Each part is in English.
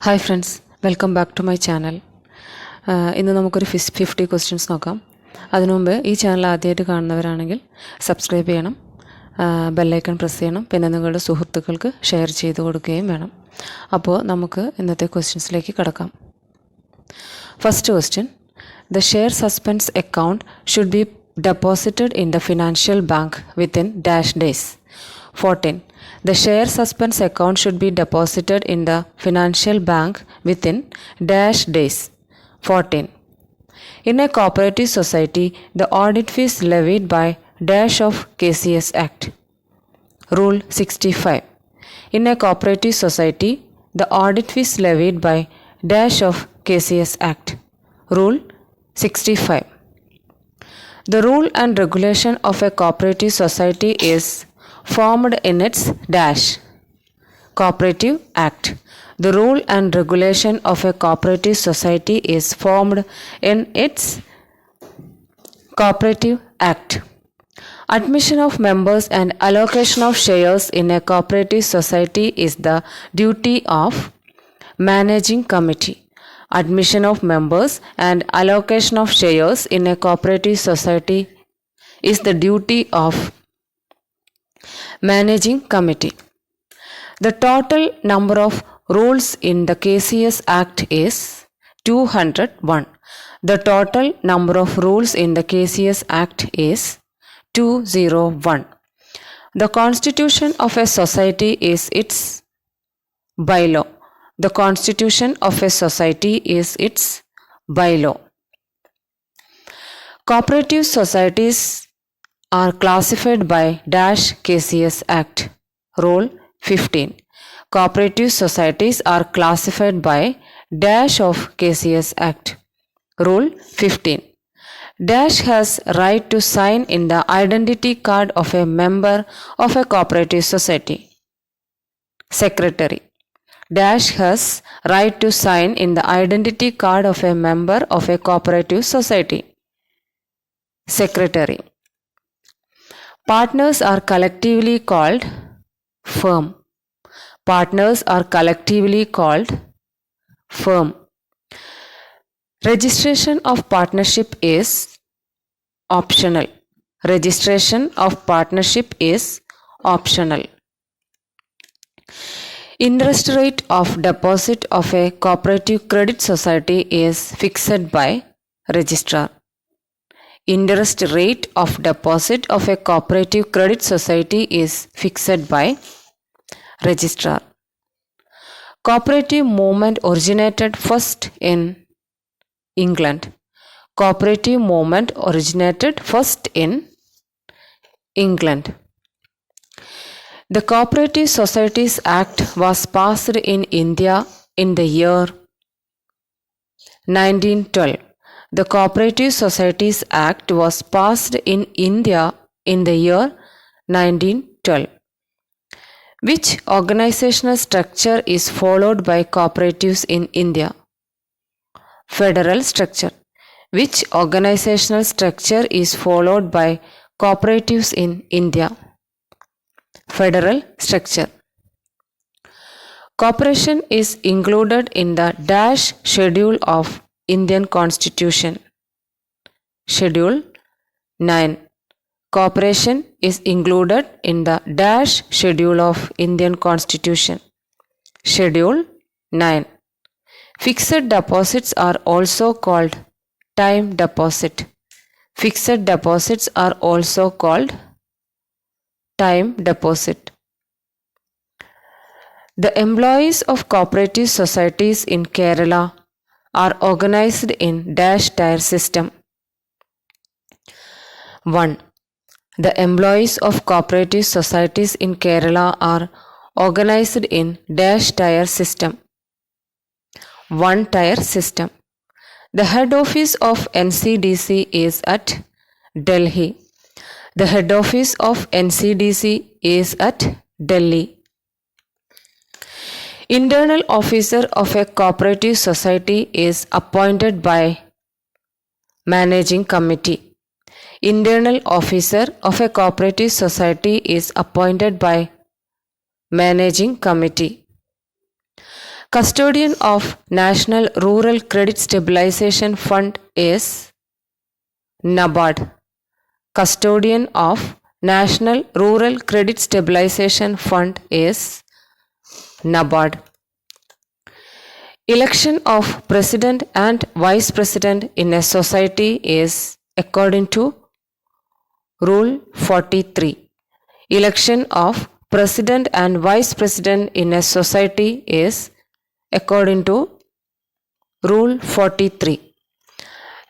Hi friends, welcome back to my channel. ഇന്ന് നമുക്കൊരു 50 questions നോക്കാം. അതിനു മുമ്പ് ഈ ചാനൽ ആദ്യമായിട്ട് കാണുന്നവരാണെങ്കിൽ സബ്സ്ക്രൈബ് ചെയ്യണം, ബെല്ലൈക്കൺ പ്രസ് ചെയ്യണം, പിന്നെ നിങ്ങളുടെ സുഹൃത്തുക്കൾക്ക് ഷെയർ ചെയ്ത് കൊടുക്കുകയും വേണം. അപ്പോൾ നമുക്ക് ഇന്നത്തെ ക്വസ്റ്റ്യൻസിലേക്ക് കടക്കാം. First question: the share suspense account should be deposited in the financial bank within dash days. 14. The share suspense account should be deposited in the financial bank within dash days. 14. In a cooperative society, the audit fees levied by dash of KCS Act. Rule 65. In a cooperative society, the audit fees levied by dash of KCS Act. Rule 65. The rule and regulation of a cooperative society is formed in its dash. Cooperative Act. The rule and regulation of a cooperative society is formed in its Cooperative Act. Admission of members and allocation of shares in a cooperative society is the duty of Managing Committee. Admission of members and allocation of shares in a cooperative society is the duty of Managing Committee. The total number of rules in the KCS Act is 201. The total number of rules in the KCS Act is 201. The constitution of a society is its bylaw. The constitution of a society is its bylaw. Cooperative societies are classified by dash KCS Act. Rule 15. Cooperative societies are classified by dash of KCS Act. Rule 15. Dash has right to sign in the identity card of a member of a cooperative society. Secretary. Dash has right to sign in the identity card of a member of a cooperative society. Secretary. Partners are collectively called firm. Partners are collectively called firm. Registration of partnership is optional. Registration of partnership is optional. Interest rate of deposit of a cooperative credit society is fixed by registrar. Interest rate of deposit of a cooperative credit society is fixed by registrar. Cooperative movement originated first in England. Cooperative movement originated first in England. The Cooperative Societies Act was passed in India in the year 1912. The Cooperative Societies Act was passed in India in the year 1912. Which organizational structure is followed by cooperatives in India? Federal structure. Which organizational structure is followed by cooperatives in India? Federal structure. Cooperation is included in the dash schedule of Indian Constitution. Schedule 9. Cooperation is included in the dash schedule of Indian Constitution. Schedule 9. Fixed deposits are also called time deposit. Fixed deposits are also called time deposit. The employees of cooperative societies in Kerala are organized in dash tier system. 1. The employees of cooperative societies in Kerala are organized in dash tier system. 1 tier system. The head office of NCDC is at Delhi. The head office of NCDC is at Delhi. Internal officer of a cooperative society is appointed by Managing Committee. Internal officer of a cooperative society is appointed by Managing Committee. Custodian of National Rural Credit Stabilization Fund is NABARD. Custodian of National Rural Credit Stabilization Fund is NABARD. Election of President and Vice President in a society is according to Rule 43. Election of President and Vice President in a society is according to Rule 43.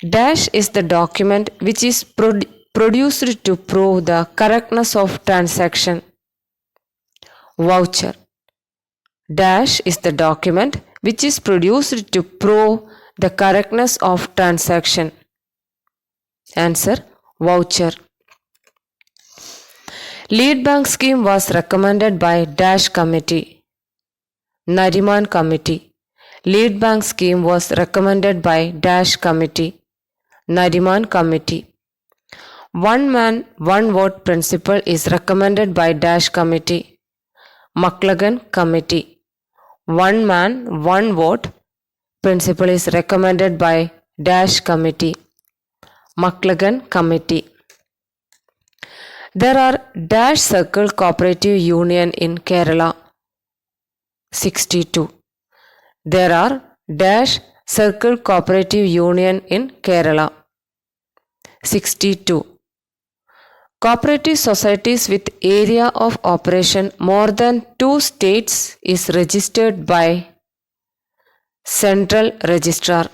Dash is the document which is produced to prove the correctness of transaction. Voucher. Dash is the document which is produced to prove the correctness of transaction. Answer: voucher. Lead bank scheme was recommended by Dash committee. Nariman committee. Lead bank scheme was recommended by Dash committee. Nariman committee. One man, one vote principle is recommended by Dash committee. McLagan committee. One man, one vote principle is recommended by Dash committee. McLagan committee. There are Dash Circle Cooperative Union in Kerala. 62. There are Dash Circle Cooperative Union in Kerala. 62. Cooperative societies with area of operation more than 2 states is registered by Central Registrar.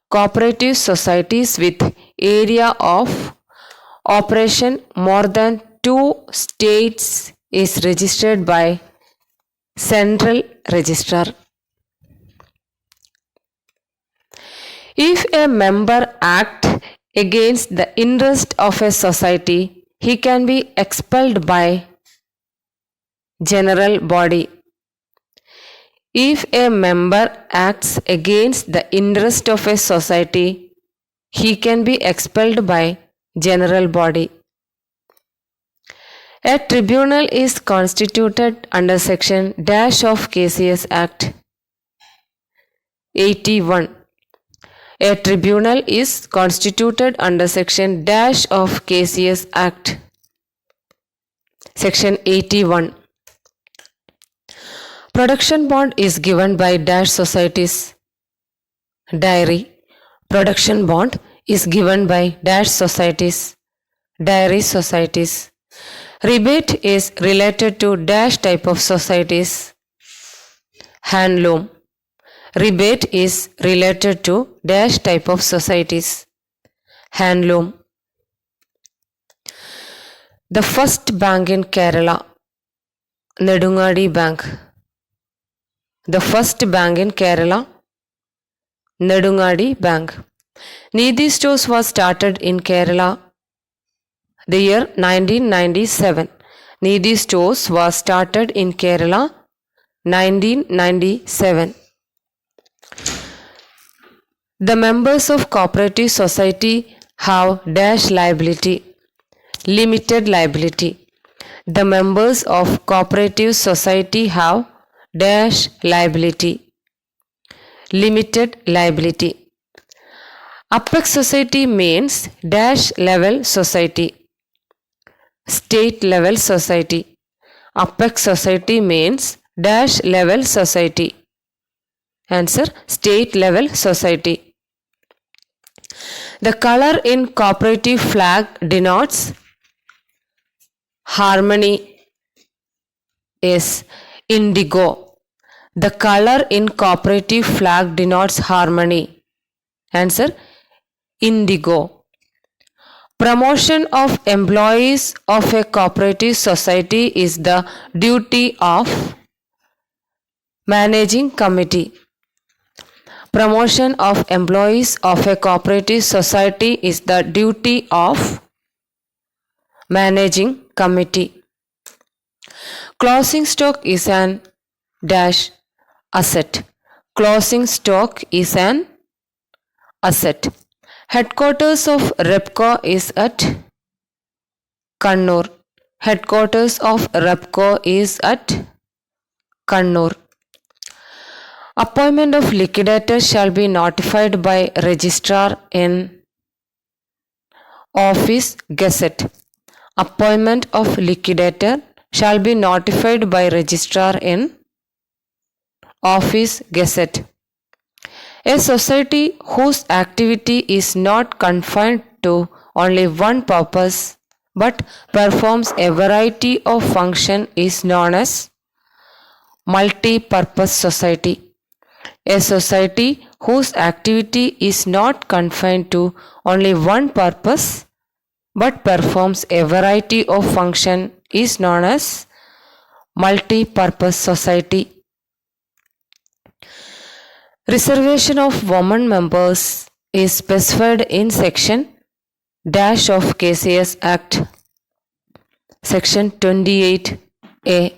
Cooperative societies with area of operation more than 2 states is registered by Central Registrar. If a member acts against the interest of a society, he can be expelled by general body. If a member acts against the interest of a society, he can be expelled by general body. A tribunal is constituted under section dash of KCS Act. 81. A tribunal is constituted under section dash of KCS Act. Section 81. Production bond is given by dash societies. Dairy. Production bond is given by dash societies. Dairy societies. Rebate is related to dash type of societies. Handloom. Rebate is related to dash type of societies. Handloom. The first bank in Kerala. Nedungadi Bank. The first bank in Kerala. Nedungadi Bank. Nidhi Stores was started in Kerala the year 1997. Nidhi Stores was started in Kerala 1997. The members of cooperative society have dash liability. Limited liability. The members of cooperative society have dash liability. Limited liability. Apex society means dash level society. State level society. Apex society means dash level society. Answer: state level society. The color in cooperative flag denotes harmony is indigo. The color in cooperative flag denotes harmony. Answer: indigo. Promotion of employees of a cooperative society is the duty of managing committee. Promotion of employees of a cooperative society is the duty of managing committee. Closing stock is an dash asset. Closing stock is an asset. Headquarters of Repco is at Kannur. Headquarters of Repco is at Kannur. Appointment of liquidator shall be notified by registrar in office gazette. Appointment of liquidator shall be notified by registrar in office gazette. A society whose activity is not confined to only one purpose but performs a variety of function is known as multi-purpose society. A society whose activity is not confined to only one purpose but performs a variety of function is known as multi-purpose society. Reservation of women members is specified in section dash of KCS Act. Section 28A.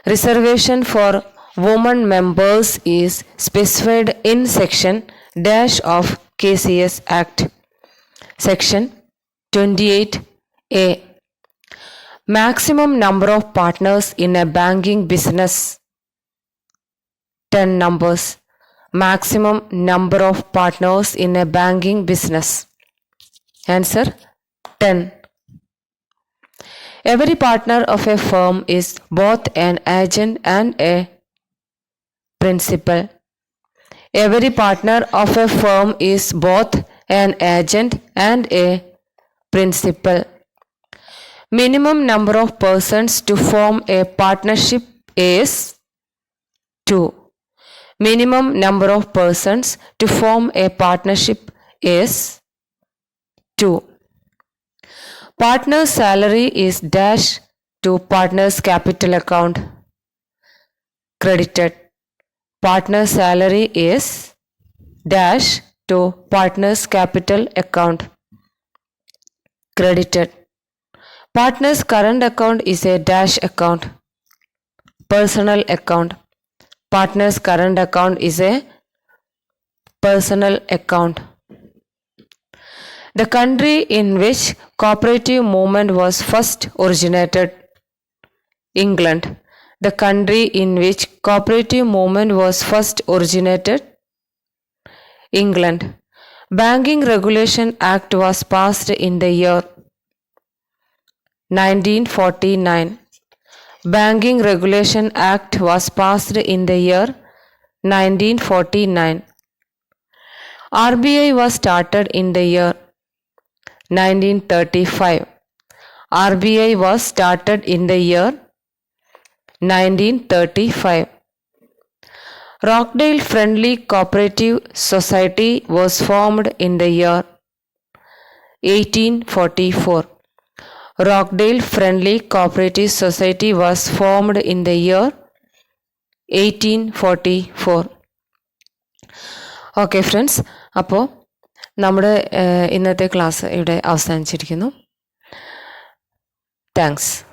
Reservation for women members is specified in section dash of KCS Act. Section 28A. Maximum number of partners in a banking business 10 numbers. Maximum number of partners in a banking business. Answer 10. Every partner of a firm is both an agent and a principal. Every partner of a firm is both an agent and a principal. Minimum number of persons to form a partnership is 2. Minimum number of persons to form a partnership is 2. Partner's salary is dash to partner's capital account. Credited. Partner's salary is dash to partner's capital account. Credited. Partner's current account is a dash account. Personal account. Partner's current account is a personal account. The country in which cooperative movement was first originated. England. The country in which cooperative movement was first originated. England. Banking Regulation Act was passed in the year 1949. Banking Regulation Act was passed in the year 1949. RBI was started in the year 1935. RBI was started in the year 1935. Rockdale Friendly Cooperative Society was formed in the year 1844. Rockdale Friendly Cooperative Society was formed in the year 1844. Okay friends, അപ്പോൾ നമ്മുടെ ഇന്നത്തെ class ഇവിടെ അവസാനിച്ചിരിക്കുന്നു. Thanks.